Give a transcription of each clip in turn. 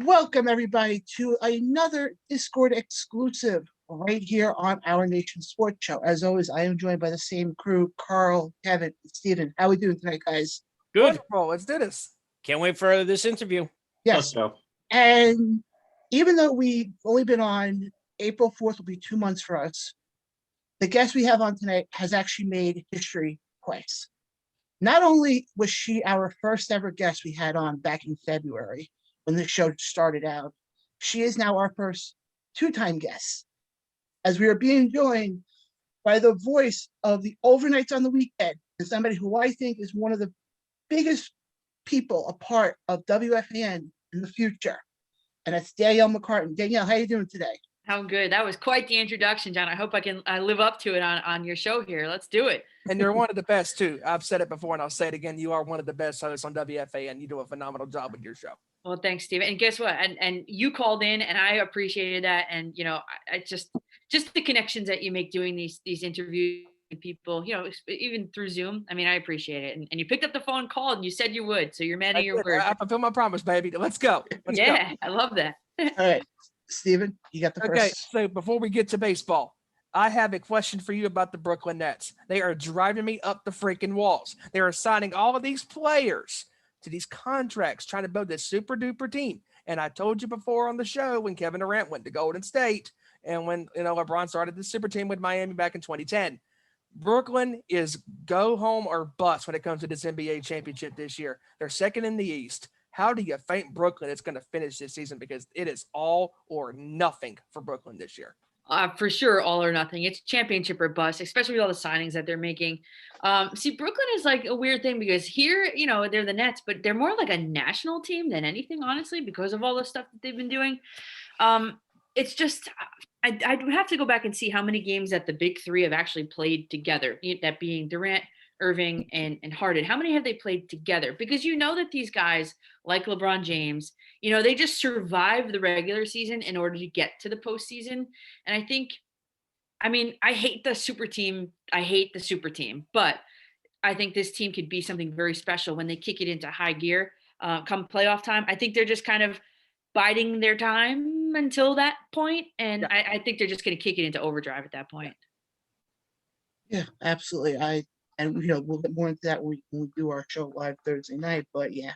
Welcome everybody to another Discord exclusive right here on Our Nation Sports Show. As always, I am joined by the same crew, Carl, Kevin, and Steven. How are we doing tonight, guys? Good. Wonderful. Let's do this. Can't wait for this interview. Yes. And even though we've only been on, April 4th will be 2 months for us, the guest we have on tonight has actually made history twice. Not only was she our first ever guest we had on back in February when the show started out, she is now our first two-time guest, as we are being joined by the voice of the overnights on the weekend, and somebody who I think is one of the biggest people a part of WFAN in the future. And that's Danielle Mccartan. Danielle, how are you doing today? How good. That was quite the introduction, John. I hope I can live up to it on your show here. Let's do it. And you're one of the best, too. I've said it before, and I'll say it again. You are one of the best hosts on WFAN. You do a phenomenal job with your show. Well, thanks, Steve. And guess what? And you called in, and I appreciated that. And, you know, I just the connections that you make doing these interviews with people, you know, even through Zoom. I mean, I appreciate it. And you picked up the phone and called, and you said you would. So you're man of your word. I fulfilled my promise, baby. Let's go. Let's go. I love that. All right. Steven, you got the first. Okay, so before we get to baseball, I have a question for you about the Brooklyn Nets. They are driving me up the freaking walls. They are signing all of these players to these contracts, trying to build this super duper team. And I told you before on the show when Kevin Durant went to Golden State and when LeBron started the super team with Miami back in 2010. Brooklyn is go home or bust when it comes to this NBA championship this year. They're second in the East. How do you think Brooklyn is going to finish this season? Because it is all or nothing for Brooklyn this year. For sure, all or nothing. It's championship or bust, especially with all the signings that they're making. See, Brooklyn is like a weird thing because here, you know, they're the Nets, but they're more like a national team than anything, honestly, because of all the stuff that they've been doing. It's just, I'd have to go back and see how many games that the big three have actually played together, that being Durant, Irving, and Harden. How many have they played together? Because you know that these guys, like LeBron James, you know, they just survive the regular season in order to get to the postseason. And I think, I mean, I hate the super team. But I think this team could be something very special when they kick it into high gear come playoff time. I think they're just kind of biding their time until that point. And I think they're just going to kick it into overdrive at that point. Yeah, absolutely. And, you know, we'll get more into that when we do our show live Thursday night. But, yeah,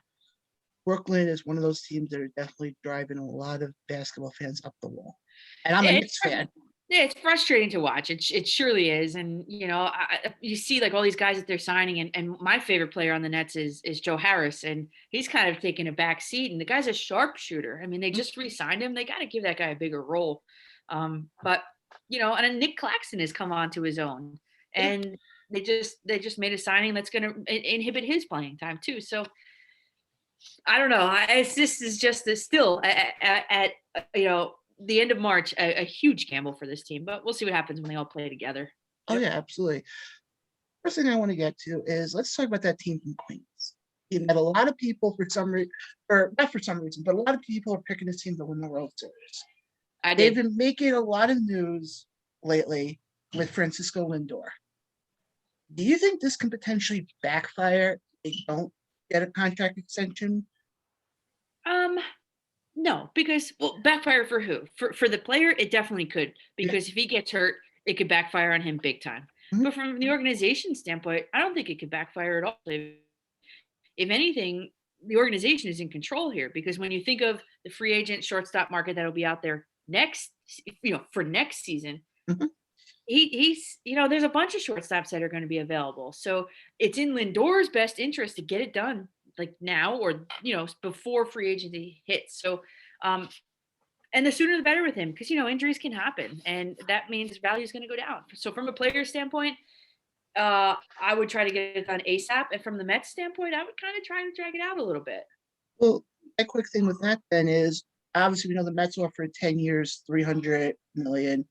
Brooklyn is one of those teams that are definitely driving a lot of basketball fans up the wall. And I'm a Knicks fan. Yeah, it's frustrating to watch. It surely is. And, you know, you see, like, all these guys that they're signing. And my favorite player on the Nets is Joe Harris. And he's kind of taking a back seat. And the guy's a sharpshooter. I mean, they just re-signed him. They got to give that guy a bigger role. But, you know, and Nick Claxton has come on to his own. And they just made a signing that's going to inhibit his playing time too. So I don't know. This is just still at you know, the end of March, a huge gamble for this team, but we'll see what happens when they all play together. Oh yeah, absolutely. First thing I want to get to is let's talk about that team from Queens. You met a lot of people for some reason, or not for some reason, but a lot of people are picking this team to win the World Series. They've been making a lot of news lately with Francisco Lindor. Do you think this can potentially backfire if they don't get a contract extension? No, because backfire for who? For the player, it definitely could. Because if he gets hurt, it could backfire on him big time. Mm-hmm. But from the organization standpoint, I don't think it could backfire at all. If anything, the organization is in control here because when you think of the free agent shortstop market that'll be out there for next season. Mm-hmm. He's, you know, there's a bunch of shortstops that are going to be available. So it's in Lindor's best interest to get it done like now or, you know, before free agency hits. So, and the sooner the better with him because, you know, injuries can happen and that means value is going to go down. So from a player standpoint, I would try to get it done ASAP. And from the Mets standpoint, I would kind of try to drag it out a little bit. Well, a quick thing with that then is obviously we know the Mets offered 10 years, $300 million.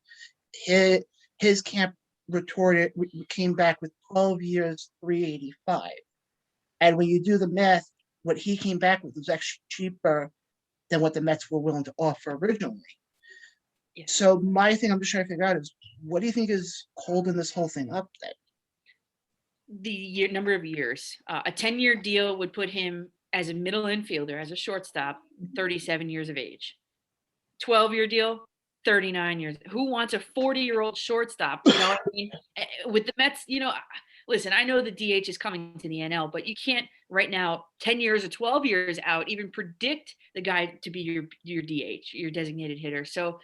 His camp retorted, came back with 12 years, $385. And when you do the math, what he came back with was actually cheaper than what the Mets were willing to offer originally. Yeah. So my thing I'm just trying to figure out is, what do you think is holding this whole thing up then? The number of years. A 10-year deal would put him as a middle infielder, as a shortstop, 37 years of age. 12-year deal, 39 years. Who wants a 40-year-old shortstop? You know what I mean? With the Mets, listen, I know the DH is coming to the NL, but you can't right now, 10 years or 12 years out, even predict the guy to be your DH, your designated hitter. So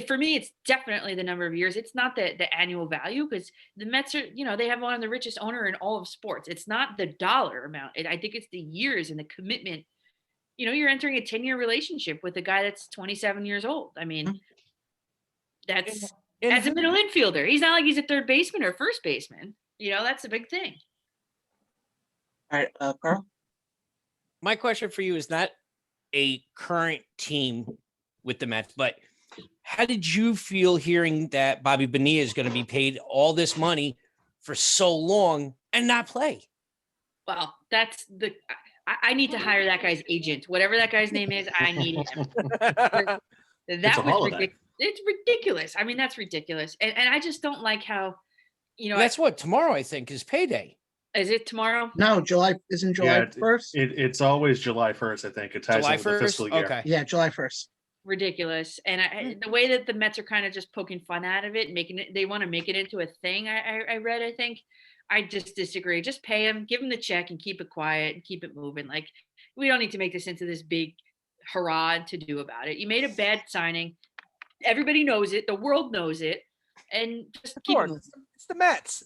for me, it's definitely the number of years. It's not the annual value, because the Mets are, they have one of the richest owner in all of sports. It's not the dollar amount. I think it's the years and the commitment. You're entering a 10-year relationship with a guy that's 27 years old. I mean, that's as a middle infielder. He's not like he's a third baseman or first baseman. That's a big thing. All right, Carl. My question for you is not a current team with the Mets, but how did you feel hearing that Bobby Bonilla is going to be paid all this money for so long and not play? Well, I need to hire that guy's agent. Whatever that guy's name is, I need him. That was ridiculous. It's ridiculous. I mean, that's ridiculous. And I just don't like how, that's what tomorrow, I think, is payday. Is it tomorrow? No, isn't July 1st? It's always July 1st, I think. It ties July in with the 1st? fiscal year. Okay. Yeah, July 1st. Ridiculous. And the way that the Mets are kind of just poking fun out of it, they want to make it into a thing. I read, I think. I just disagree. Just pay him, give him the check, and keep it quiet and keep it moving. Like, we don't need to make this into this big hurrah to do about it. You made a bad signing. Everybody knows it. The world knows it. And just keep it moving. It's the Mets.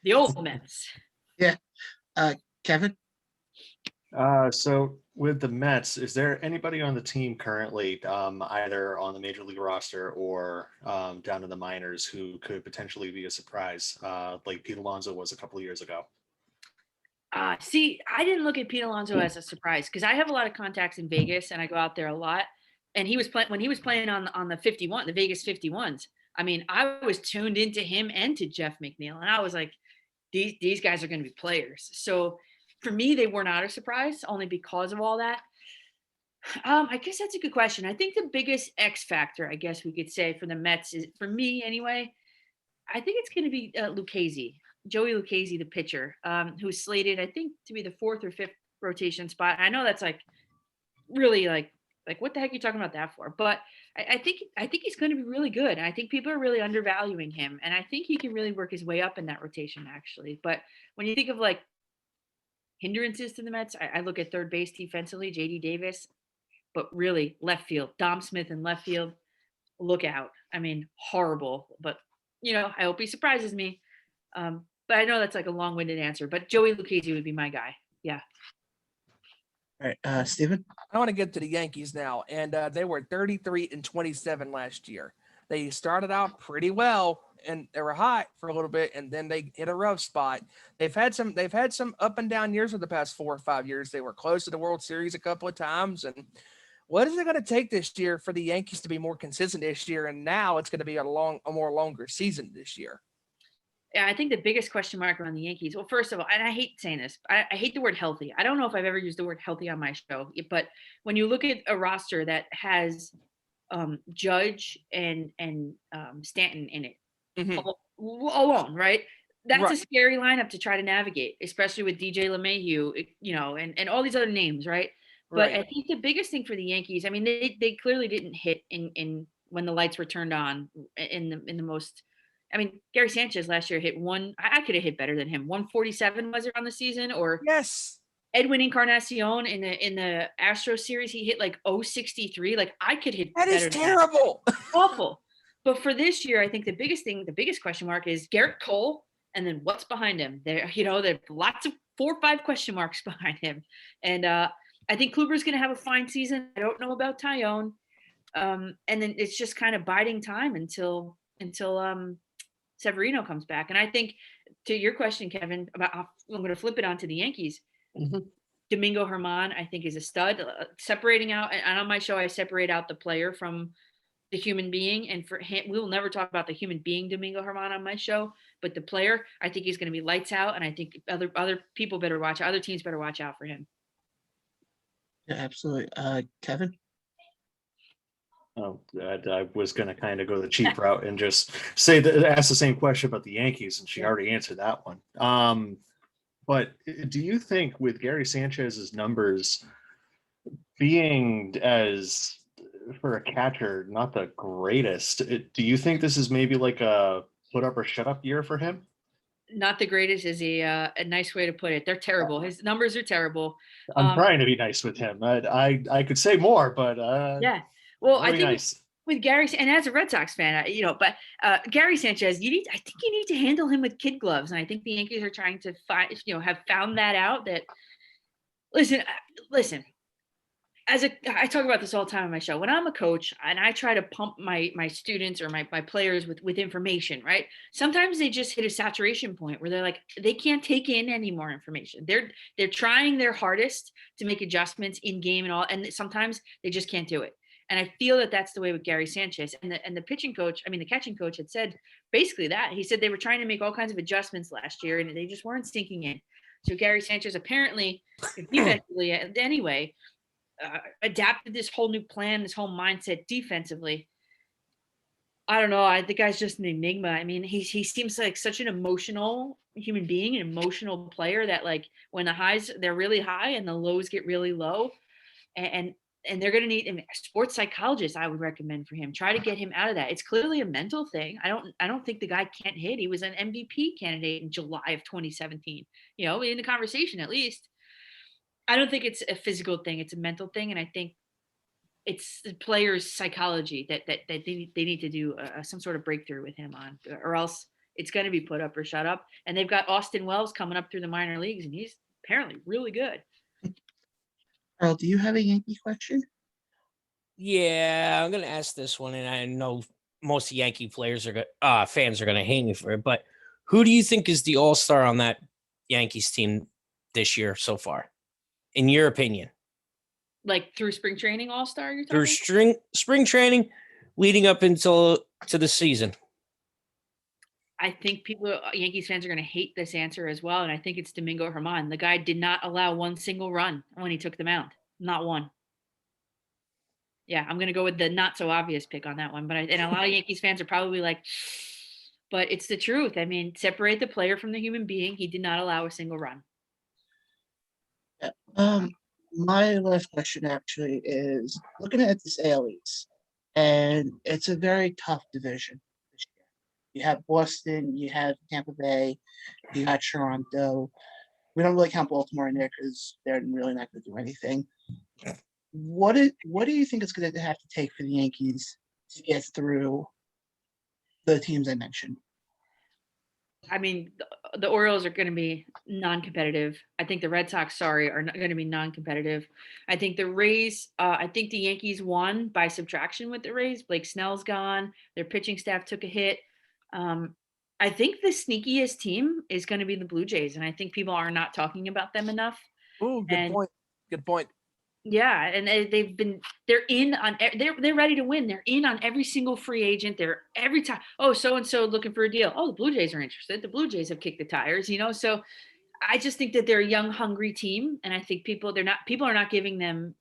The old Mets. Yeah. Kevin? So with the Mets, is there anybody on the team currently, either on the major league roster or down in the minors, who could potentially be a surprise, like Pete Alonso was a couple of years ago? See, I didn't look at Pete Alonso as a surprise, because I have a lot of contacts in Vegas and I go out there a lot. And when he was playing on the Vegas 51s, I mean, I was tuned into him and to Jeff McNeil, and I was like, these guys are going to be players. So for me, they were not a surprise, only because of all that. I guess that's a good question. I think the biggest X factor, I guess we could say, for the Mets is, for me anyway, I think it's going to be Lucchesi, Joey Lucchesi, the pitcher, who's slated, I think, to be the 4th or 5th rotation spot. I know that's really like what the heck are you talking about that for? But I think he's going to be really good. And I think people are really undervaluing him. And I think he can really work his way up in that rotation, actually. But when you think of hindrances to the Mets, I look at third base defensively, JD Davis, but really left field, Dom Smith in left field, look out. I mean, horrible. But, I hope he surprises me. But I know that's like a long-winded answer. But Joey Lucchesi would be my guy. Yeah. All right, Steven? I want to get to the Yankees now, and they were 33-27 last year. They started out pretty well, and they were hot for a little bit, and then they hit a rough spot. They've had some up and down years for the past 4 or 5 years. They were close to the World Series a couple of times, and what is it going to take this year for the Yankees to be more consistent this year? And now it's going to be a more longer season this year. Yeah, I think the biggest question mark around the Yankees, well, first of all, and I hate saying this, I hate the word healthy. I don't know if I've ever used the word healthy on my show, but when you look at a roster that has Judge and Stanton in it alone, right? That's a scary lineup to try to navigate, especially with DJ LeMahieu, and all these other names, right? But I think the biggest thing for the Yankees, I mean, they clearly didn't hit in when the lights were turned on in the most. I mean, Gary Sanchez last year hit I could have hit better than him. 147 was it on the season? Or yes, Edwin Encarnacion in the Astros series, he hit 063. I could hit that better is terrible. That. Awful. But for this year, I think the biggest question mark is Garrett Cole, and then what's behind him. There's lots of 4 or 5 question marks behind him. And I think Kluber's going to have a fine season. I don't know about Tyone. And then it's just kind of biding time until Severino comes back. And I think, to your question, Kevin, I'm going to flip it onto the Yankees. Mm-hmm. Domingo Germán, I think, is a stud. Separating out, and on my show, I separate out the player from the human being. And for him, we will never talk about the human being Domingo Germán on my show, but the player, I think he's going to be lights out. And I think other people better watch out. Other teams better watch out for him. Yeah, absolutely. Kevin? Oh, I was going to kind of go the cheap route and just ask the same question about the Yankees, and she already answered that one. But do you think with Gary Sanchez's numbers being as for a catcher, not the greatest, do you think this is maybe like a put up or shut up year for him? Not the greatest is a nice way to put it. They're terrible. His numbers are terrible. I'm trying to be nice with him. I could say more, but Yeah. Well, I really think nice. with Gary, and as a Red Sox fan, but Gary Sanchez, I think you need to handle him with kid gloves, and I think the Yankees are trying to have found that out. That listen. I talk about this all the time on my show. When I'm a coach and I try to pump my students or my players with information, right? Sometimes they just hit a saturation point where they're like, they can't take in any more information. They're trying their hardest to make adjustments in game and all, and sometimes they just can't do it. And I feel that that's the way with Gary Sanchez and the pitching coach. I mean, the catching coach had said basically that. He said they were trying to make all kinds of adjustments last year and they just weren't sinking in. So Gary Sanchez apparently, defensively anyway, adapted this whole new plan, this whole mindset defensively. I don't know. The guy's just an enigma. I mean, he seems like such an emotional human being, an emotional player that like when the highs, they're really high and the lows get really low. And they're going to need a sports psychologist. I would recommend for him. Try to get him out of that. It's clearly a mental thing. I don't think the guy can't hit. He was an MVP candidate in July of 2017, in the conversation at least. I don't think it's a physical thing. It's a mental thing. And I think it's the player's psychology that they need to do some sort of breakthrough with him on, or else it's going to be put up or shut up. And they've got Austin Wells coming up through the minor leagues, and he's apparently really good. Carl, do you have a Yankee question? Yeah, I'm gonna ask this one, and I know most Yankee players are fans are gonna hate me for it, but who do you think is the all-star on that Yankees team this year so far, in your opinion? Like through spring training, all-star, you're talking? Through spring training, leading up until to the season. I think Yankees fans are going to hate this answer as well, and I think it's Domingo Germán. The guy did not allow one single run when he took the mound, not one. Yeah, I'm going to go with the not so obvious pick on that one, and a lot of Yankees fans are probably like, but it's the truth. I mean, separate the player from the human being. He did not allow a single run. My last question actually is looking at this AL East, and it's a very tough division this year. You have Boston, you have Tampa Bay, you got Toronto. We don't really count Baltimore in there because they're really not going to do anything. What do you think it's going to have to take for the Yankees to get through the teams I mentioned? I mean, the Orioles are going to be non-competitive. I think the Red Sox, are not going to be non-competitive. I think the Rays, I think the Yankees won by subtraction with the Rays. Blake Snell's gone. Their pitching staff took a hit. I think the sneakiest team is going to be the Blue Jays, and I think people are not talking about them enough. Ooh, good point. Yeah, and they're ready to win. They're in on every single free agent. They're every time. Oh, so and so looking for a deal. Oh, the Blue Jays are interested. The Blue Jays have kicked the tires. So I just think that they're a young, hungry team, and I think people are not giving them,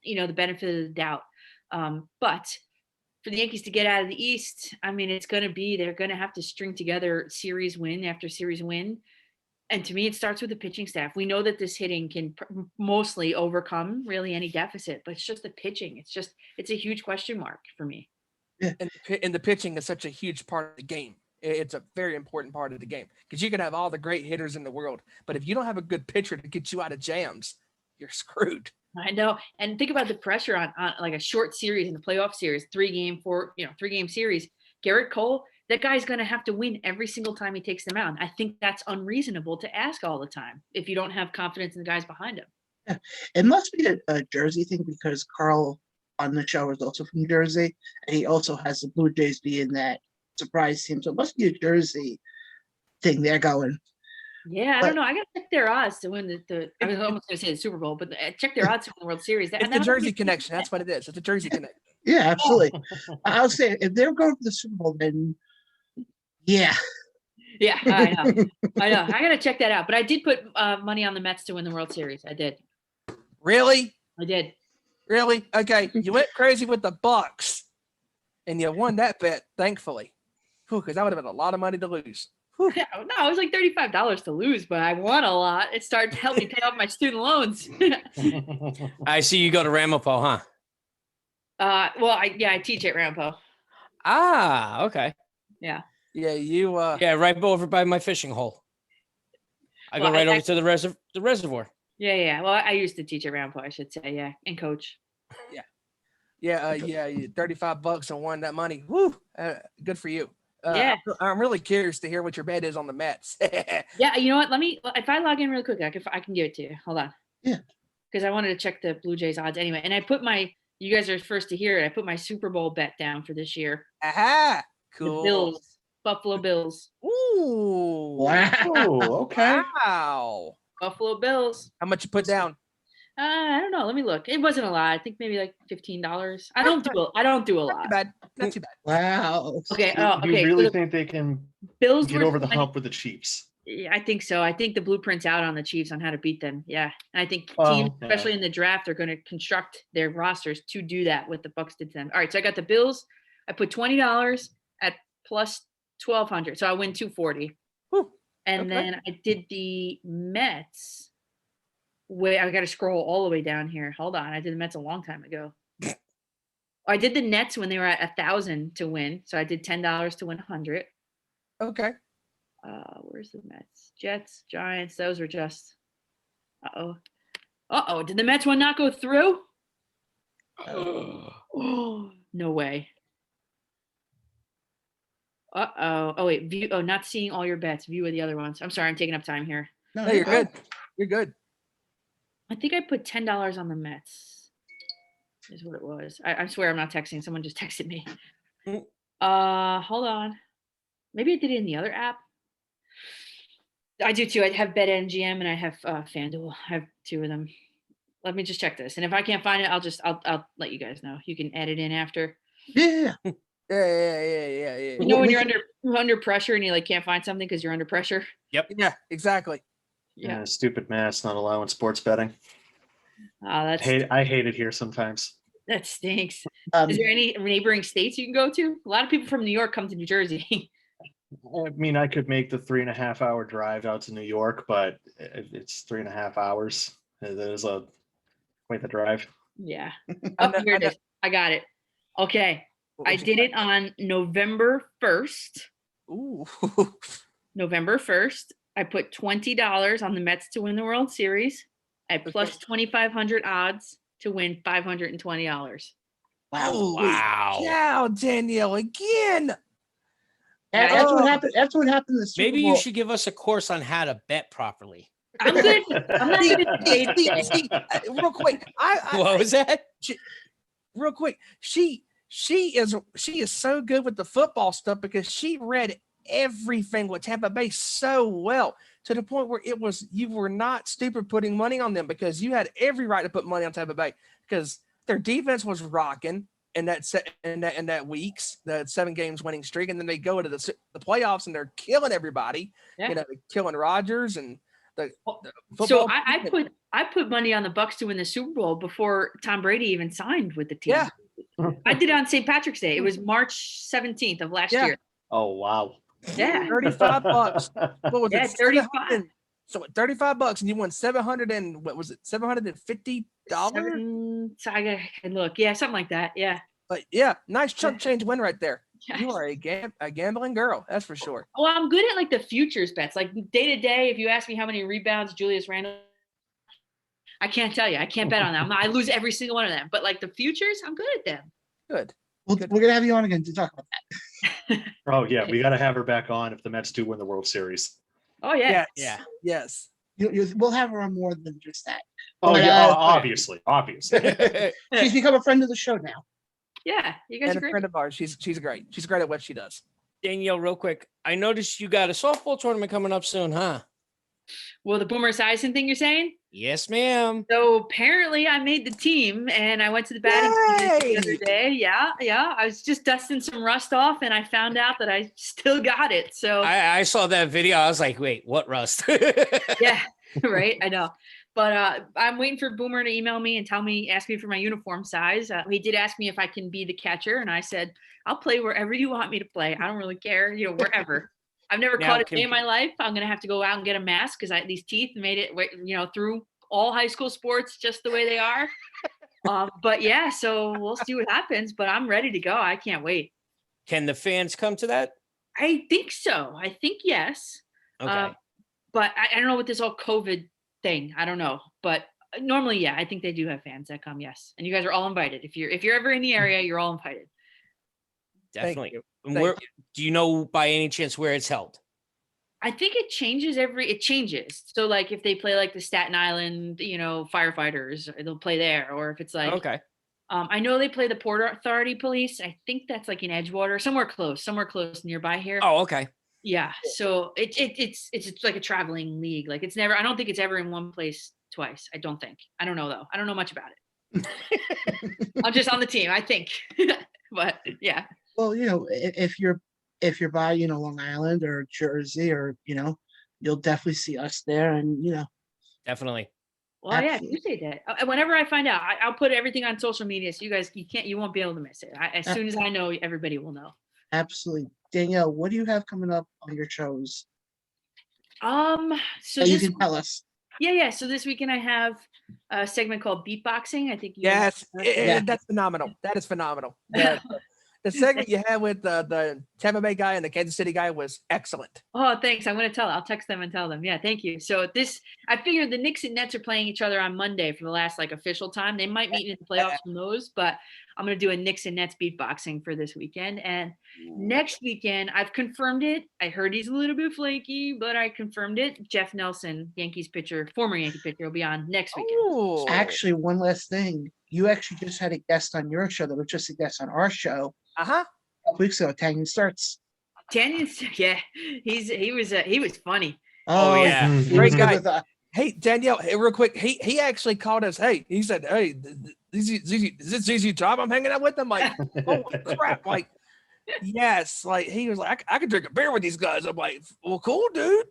the benefit of the doubt. But for the Yankees to get out of the East, I mean, they're going to have to string together series win after series win. And to me, it starts with the pitching staff. We know that this hitting can mostly overcome really any deficit, but it's just the pitching. It's a huge question mark for me. Yeah. And the pitching is such a huge part of the game. It's a very important part of the game because you can have all the great hitters in the world, but if you don't have a good pitcher to get you out of jams, you're screwed. I know. And think about the pressure on like a short series in the playoff series, 3-game series. Garrett Cole, that guy's going to have to win every single time he takes the mound. I think that's unreasonable to ask all the time if you don't have confidence in the guys behind him. Yeah. It must be a Jersey thing because Carl on the show is also from Jersey, and he also has the Blue Jays being that surprise team. So it must be a Jersey thing they're going. Yeah, I don't know. I got to check their odds to win I was almost going to say the Super Bowl, but check their odds to win the World Series. It's the Jersey connection. That's what it is. It's a Jersey connection. Yeah, absolutely. I would say if they're going for the Super Bowl, then yeah. Yeah, I know. I got to check that out. But I did put money on the Mets to win the World Series. I did. Really? I did. Really? Okay. You went crazy with the Bucks, and you won that bet, thankfully. Because that would have been a lot of money to lose. Whew. Yeah, no, it was like $35 to lose, but I won a lot. It started to help me pay off my student loans. I see you go to Ramapo, huh? Well, I teach at Rampo. Ah, okay. Yeah, you. Yeah, right over by my fishing hole. I Well, go right over to the reservoir. Yeah. Well, I used to teach at Rampo, I should say. Yeah, and coach. Yeah, you $35 and won that money. Woo! Good for you. Yeah. I'm really curious to hear what your bet is on the Mets. Yeah, you know what? If I log in real quick, I can give it to you. Hold on. Yeah. Because I wanted to check the Blue Jays odds anyway. And I put you guys are first to hear it. I put my Super Bowl bet down for this year. Aha! The Cool. Bills, Buffalo Bills. Ooh! Wow. Oh, okay. Wow! Buffalo Bills. How much you put down? I don't know. Let me look. It wasn't a lot. I think maybe like $15. I don't do a Not lot. too bad. Not too bad. Wow. Okay. Do Oh, you okay. really So the think they can Bills get were over the 20 hump with the Chiefs? Yeah, I think so. I think the blueprint's out on the Chiefs on how to beat them. Yeah. And I think Well, teams, yeah. especially in the draft, are going to construct their rosters to do that, what the Bucks did to them. All right. So I got the Bills. I put $20 at plus 1,200. So I win 240. Whew. And Okay. then I did the Mets. Wait, I got to scroll all the way down here. Hold on. I did the Mets a long time ago. I did the Nets when they were at 1,000 to win. So I did $10 to win 100. Okay. Where's the Mets? Jets, Giants. Those were just. Uh-oh. Did the Mets one not go through? Oh, no way. Uh-oh. Oh, wait. View. Oh, not seeing all your bets. View of the other ones. I'm sorry. I'm taking up time here. No, No, you're good. You're good. I think I put $10 on the Mets. Is what it was. I swear I'm not texting. Someone just texted me. Hold on. Maybe I did it in the other app. I do too. I have BetMGM and I have FanDuel. I have two of them. Let me just check this. And if I can't find it, I'll let you guys know. You can add it in after. Yeah. Yeah. You know when you're under pressure and you like can't find something because you're under pressure. Yeah, exactly. Yeah. Stupid mass not allowing sports betting. I I hate it here sometimes. that stinks. Um, Is there any neighboring states you can go to? A lot of people from New York come to New Jersey. I mean, I could make the 3.5 hour drive out to New York, but it's 3.5 hours. That is quite the drive. Yeah. I Oh, know- here I it know- is. I got it. Okay. What I was did it on November 1st. Ooh. November 1st. I put $20 on the Mets to win the World Series at plus 2,500 odds to win $520. wow. Wow. Yeah, Danielle again. And that's what happened. That's what happened in the Super Maybe Bowl. you should give us a course on how to bet properly. I'm good. I'm not good at the See, real quick. What was that? Real quick. She is so good with the football stuff because she read everything with Tampa Bay so well to the point where you were not stupid putting money on them because you had every right to put money on Tampa Bay because their defense was rocking in that weeks, the 7 games winning streak, and then they go into the playoffs and they're killing everybody. Yeah. You know, killing Rodgers and the So football. I put money on the Bucks to win the Super Bowl before Tom Brady even signed with the team. Yeah. I did it on St. Patrick's Day. It was March 17th of last Yeah. year. Oh, wow. Yeah. $35. What was Yeah, it? 35. So $35 and you won 700 and what was it? $750. So I can look. Yeah, something like that. Yeah. But yeah, nice chunk change win right there. Yes. You are a gambling girl, that's for sure. Well, I'm good at like the futures bets. Like day to day, if you ask me how many rebounds Julius Randle, I can't tell you. I can't bet on them. I lose every single one of them. But like the futures, I'm good at them. Good. We're gonna have you on again to talk about that. Oh, yeah. We got to have her back on if the Mets do win the World Series. Oh yeah. Yeah. Yes. We'll have her on more than just that. Oh, But, yeah. uh, Obviously. She's become a friend of the show now. Yeah. You guys And are a great. friend of ours. She's great. She's great at what she does. Danielle, real quick. I noticed you got a softball tournament coming up soon, huh? Well, the Boomer Esiason thing you're saying? Yes, ma'am. So apparently I made the team and I went to the batting practice the other day. Yeah. I was just dusting some rust off and I found out that I still got it. So I saw that video. I was like, wait, what rust? yeah, right. I know. But I'm waiting for Boomer to email me and ask me for my uniform size. He did ask me if I can be the catcher. And I said, I'll play wherever you want me to play. I don't really care, wherever. I've never Now caught a can day in pe- my life. I'm gonna have to go out and get a mask because these teeth made it, through all high school sports just the way they are. But yeah, so we'll see what happens. But I'm ready to go. I can't wait. Can the fans come to that? I think so. I think yes. Okay. But I don't know what this whole COVID thing. I don't know. But normally, yeah, I think they do have fans that come. Yes, and you guys are all invited. If you're ever in the area, you're all invited. Definitely. you. And Thank where do you know by any chance where it's held? I think it changes. So like if they play like the Staten Island, firefighters, they'll play there. Or if it's like, Okay. I know they play the Port Authority Police. I think that's like in Edgewater, somewhere close nearby here. Oh, okay. Yeah. So it's like a traveling league. Like I don't think it's ever in one place twice. I don't think. I don't know though. I don't know much about it. I'm just on the team, I think. But yeah. Well, if you're by, Long Island or Jersey or, you'll definitely see us there and, Definitely. Well, yeah, I Absolutely. appreciate that. Whenever I find out, I'll put everything on social media, so you won't be able to miss it. As soon as I know, everybody will know. absolutely. Danielle, what do you have coming up on your shows So that you this, can tell us? yeah. So this weekend I have a segment called beatboxing. I think you. Yes, Yeah. that's phenomenal. That is phenomenal. The segment you had with the Tampa Bay guy and the Kansas City guy was excellent. Oh, thanks. I'll text them and tell them. Yeah, thank you. So I figured the Knicks and Nets are playing each other on Monday for the last like official time. They might meet in the playoffs from those, but I'm going to do a Knicks and Nets beatboxing for this weekend. And next weekend, I've confirmed it. I heard he's a little bit flaky, but I confirmed it. Jeff Nelson, former Yankee pitcher, will be on next weekend. Oh, Actually, one last thing. You actually just had a guest on your show that was just a guest on our show uh-huh. a couple weeks ago, Tanyan Starts. Tanyan's, yeah, he was funny. Oh, yeah. he Great was good guy. with, Hey, Danielle, hey, real quick. He actually called us. Hey, he said, "Hey, is this ZZ Top I'm hanging out with?" I'm like, "Oh crap!" Like, yes, like he was like, I could drink a beer with these guys." I'm like, "Well, cool, dude.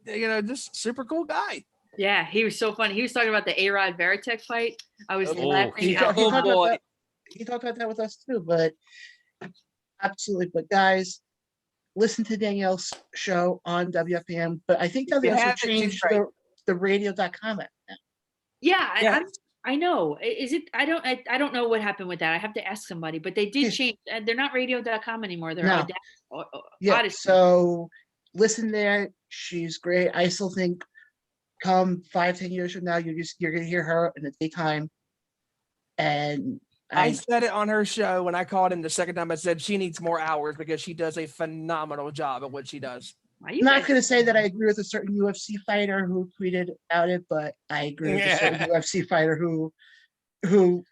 Just super cool guy." Yeah, he was so funny. He was talking about the A-Rod Veritek fight. I was Oh, laughing. yeah. he Oh, talked boy. about that. He talked about that with us too, but absolutely. But guys, listen to Danielle's show on WFAN. But I think You they also haven't, she's changed great. the radio.com app. Yeah, Yes. I know. Is it? I don't know what happened with that. I have to ask somebody. But they Yeah. did change. They're not radio.com anymore. They're No. Yeah, Odyssey. so listen there. She's great. I still think come 5-10 years from now, you're gonna hear her in the daytime. And I said it on her show when I called in the second time. I said she needs more hours because she does a phenomenal job at what she does. Why I'm you not guys- gonna say that I agree with a certain UFC fighter who tweeted about it, but I agree with a certain UFC fighter who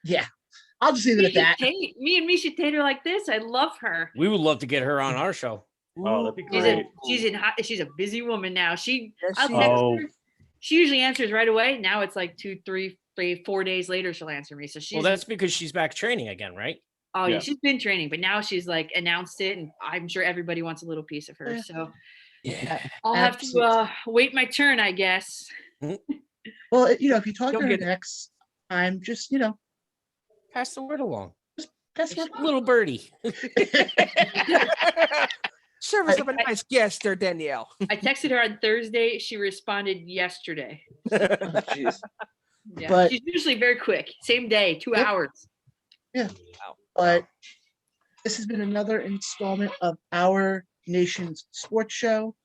yeah. I'll just leave it Me at that. and Misha Tate are like this. I love her. We would love to get her on our show. Oh, that'd be She's great. she's a busy woman now. Yes, I'll she text is. her. She usually answers right away. Now it's like 2, 3, 4 days later she'll answer me. So she's Well, that's because she's back training again, right? oh yeah, Yeah. she's been training, but now she's like announced it, and I'm sure everybody wants a little piece of her. Yeah. So Yeah. I'll have to Absolutely. wait my turn, I guess. Well, if you talk You'll to her get it. next time, just Pass the word along. that's what Little birdie. Service of a nice guest there, Danielle. I texted her on Thursday. She responded yesterday. jeez. Yeah, But- she's usually very quick. Same day, 2 Yep. hours. But this has been another installment of Our Nation's Sports Show.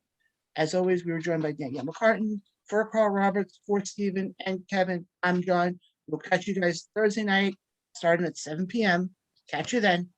As always, we were joined by Danielle Mccartan, for Carl Roberts, for Stephen and Kevin. I'm John. We'll catch you guys Thursday night, starting at 7 p.m. Catch you then.